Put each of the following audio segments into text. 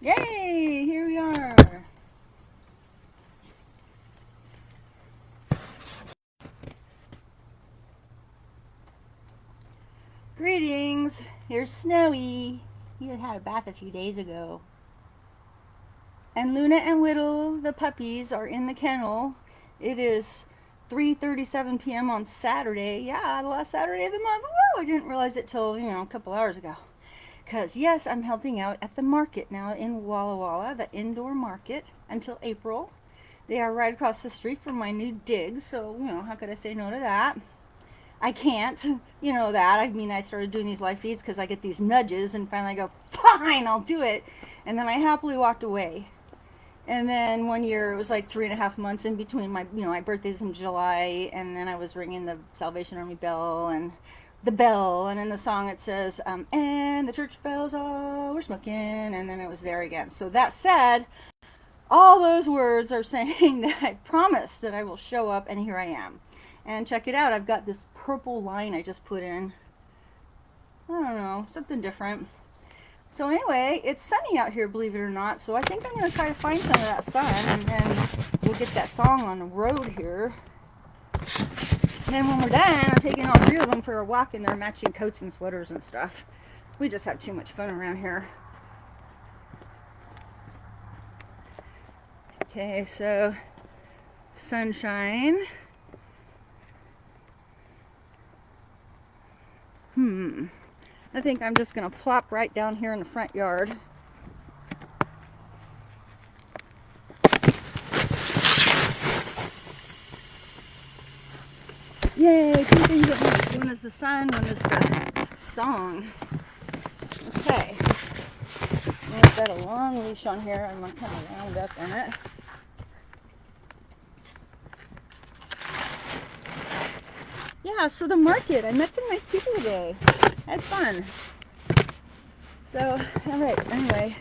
Yay! Here we are. Greetings. Here's Snowy. He had a bath a few days ago. And Luna and Whittle, the puppies, are in the kennel. It is 3:37 p.m. on Saturday. Yeah, the last Saturday of the month. Woo! I didn't realize it till, a couple hours ago. Because, yes, I'm helping out at the market now in Walla Walla, the indoor market, until April. They are right across the street from my new digs, so, how could I say no to that? I can't, that. I mean, I started doing these live feeds because I get these nudges, and finally I go, fine, I'll do it. And then I happily walked away. And then one year, it was like 3.5 months in between my birthday's in July, and then I was ringing the Salvation Army bell, and the bell, and in the song it says, and the church bells all were smoking, and then it was there again. So that said, all those words are saying that I promised that I will show up, and here I am. And check it out, I've got this purple line I just put in. I don't know, something different. So anyway, it's sunny out here, believe it or not, so I think I'm going to try to find some of that sun, and then we'll get that song on the road here. And then when we're done, I'm taking all 3 of them for a walk in their matching coats and sweaters and stuff. We just have too much fun around here. Okay, so sunshine. I think I'm just going to plop right down here in the front yard. Yay, 2 things at once. One is the sun, one is the song. Okay. So I've got a long leash on here. I'm going to kind of round up in it. Yeah, so the market. I met some nice people today. Had fun. So, alright, anyway.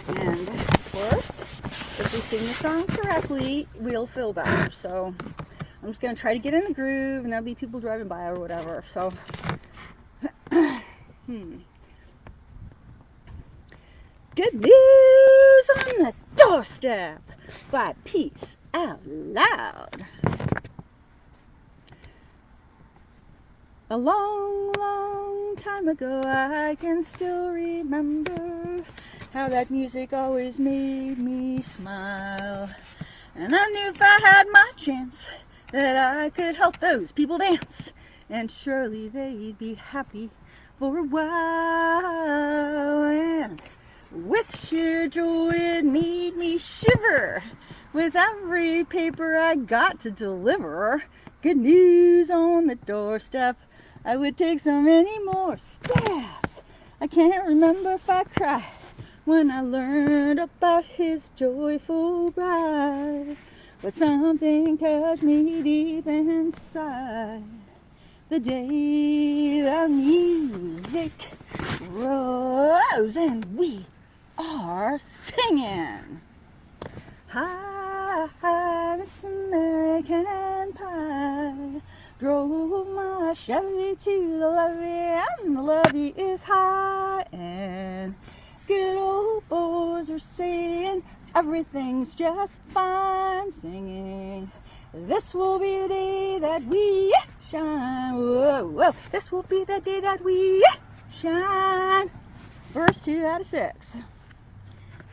And, of course, if we sing the song correctly, we'll feel better. So, I'm just going to try to get in the groove, and there'll be people driving by or whatever. So, Good news on the doorstep by Peace Out Loud. A long, long time ago, I can still remember how that music always made me smile. And I knew if I had my chance that I could help those people dance, and surely they'd be happy for a while. And with sheer joy it made me shiver with every paper I got to deliver. Good news on the doorstep. I would take so many more steps. I can't remember if I cried when I learned about his joyful bride, but something touched me deep inside the day the music rose and we are singing. Hi, Miss American Pie. Drove my Chevy to the levee, and the levee is high, and good old boys are saying everything's just fine, singing, this will be the day that we shine. Whoa, whoa, this will be the day that we shine. Verse 2 out of 6.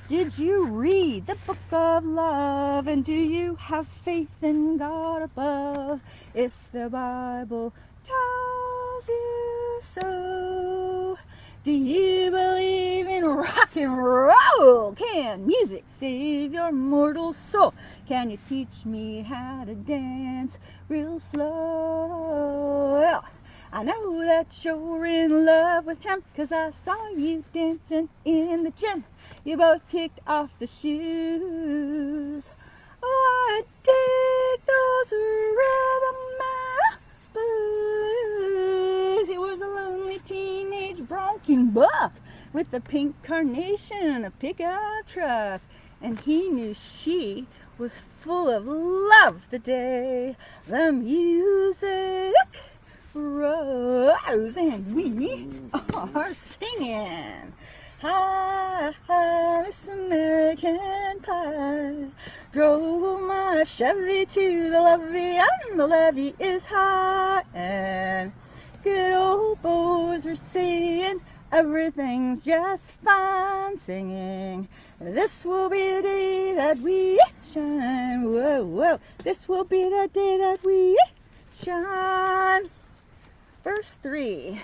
Did you read the book of love, and do you have faith in God above? If the Bible tells you so, do you believe in rock and roll? Can music save your mortal soul? Can you teach me how to dance real slow? Well, I know that you're in love with him, 'cause I saw you dancing in the gym. You both kicked off the shoes. Oh, I dig those rhythm and blues. He was a lonely teenage bronking buck with a pink carnation and a pickup truck. And he knew she was full of love the day the music rose and we are singing. Hi, hi. Miss American Pie. Drove my Chevy to the levee, and the levee is high, and good old boys were saying everything's just fine, singing, this will be the day that we shine. Whoa, whoa, this will be the day that we shine. Verse 3.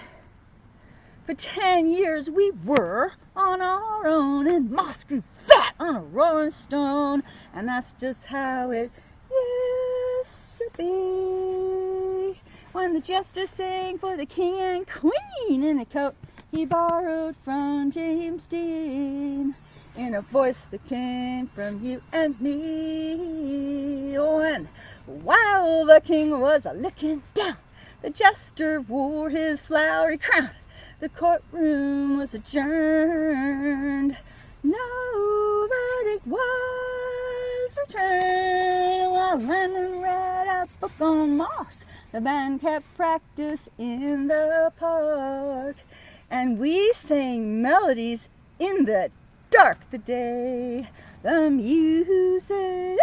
For 10 years we were on our own, and moss grew fat on a rolling stone, and that's just how it used to be. When the jester sang for the king and queen in a coat he borrowed from James Dean, in a voice that came from you and me. Oh, and while the king was a-looking down, the jester wore his flowery crown. The courtroom was adjourned. No verdict was returned. While Lennon read a book on Mars, the band kept practice in the park, and we sang melodies in the dark. The day the music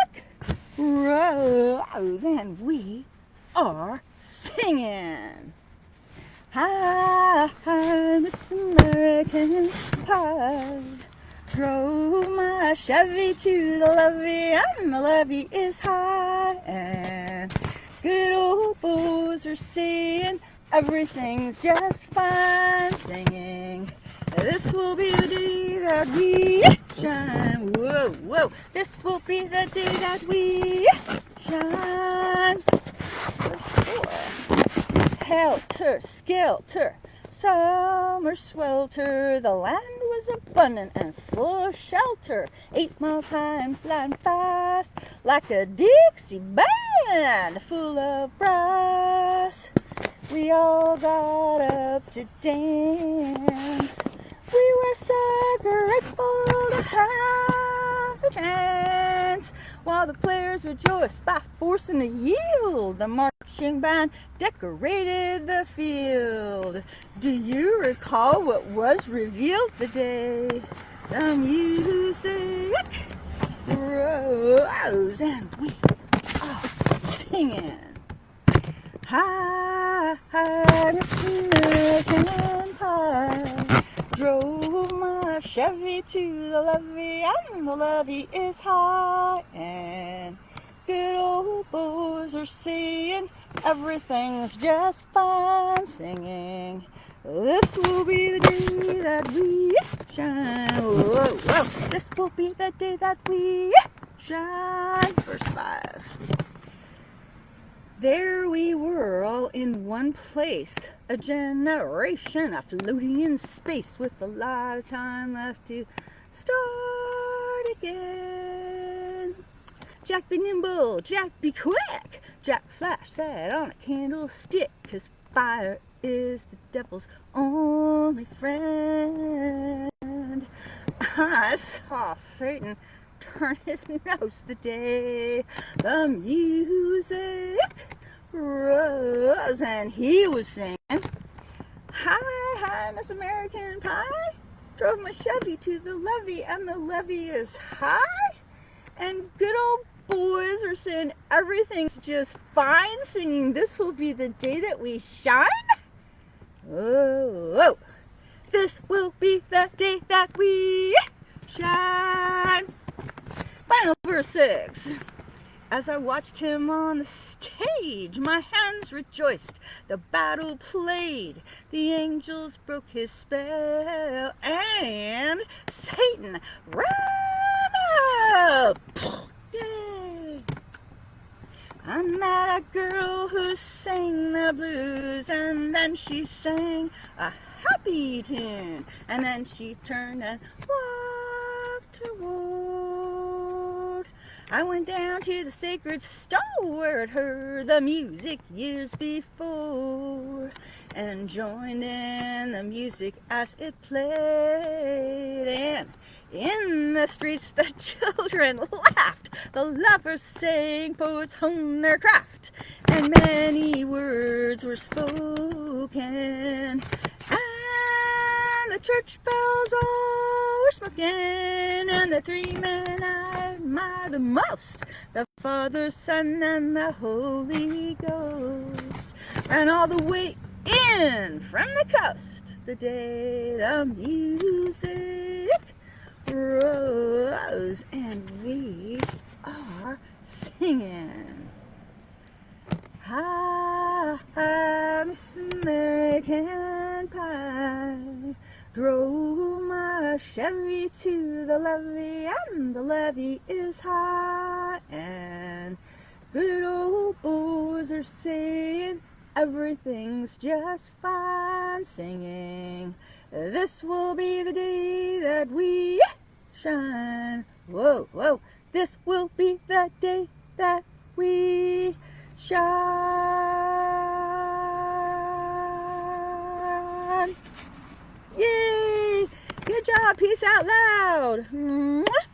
rose, and we are singing. Hi, Miss American Pie. Drove my Chevy to the levee, and the levee is high, and good old boys are saying everything's just fine, singing, this will be the day that we shine. Whoa, whoa, this will be the day that we shine. Verse 4. Helter skelter, summer swelter, the land was abundant and full of shelter, 8 miles high and flying fast, like a Dixie band full of brass. We all got up to dance. We were so grateful to have the chance, while the players rejoiced by forcing a yield. The marching band decorated the field. Do you recall what was revealed the day the music rose, and we are singing? Hi, Miss American Pie. Drove my Chevy to the levee, and the levee is high, and good old boys are saying everything's just fine, singing, this will be the day that we shine. Whoa, whoa, this will be the day that we shine. Verse 5. There we were, all in one place, a generation floating in space, with a lot of time left to start again. Jack be nimble, Jack be quick, Jack Flash sat on a candlestick, 'cause fire is the devil's only friend. I saw Satan turn his nose the day the music rose, and he was singing, hi, hi, Miss American Pie. Drove my Chevy to the levee, and the levee is high, and good old boys are saying everything's just fine, singing, this will be the day that we shine. Oh, oh, this will be the day that we shine. Final verse 6. As I watched him on the stage, my hands rejoiced. The battle played, the angels broke his spell, and Satan ran up. Yay! I met a girl who sang the blues, and then she sang a happy tune, and then she turned and walked toward. I went down to the sacred stone where I'd heard the music years before, and joined in the music as it played, and in the streets the children laughed, the lovers sang, poets honed their craft, and many words were spoken, and the church bells all were smoking, and the three men I admire the most, the Father, Son, and the Holy Ghost. And all the way in from the coast, the day the music rose, and we are singing. Hi, Miss American Pie, drove my Chevy to the levee, and the levee is high, and good old boys are saying everything's just fine, singing, this will be the day that we shine. Whoa, whoa, this will be the day that we shine. Yay! Good job. Peace out loud. Mwah.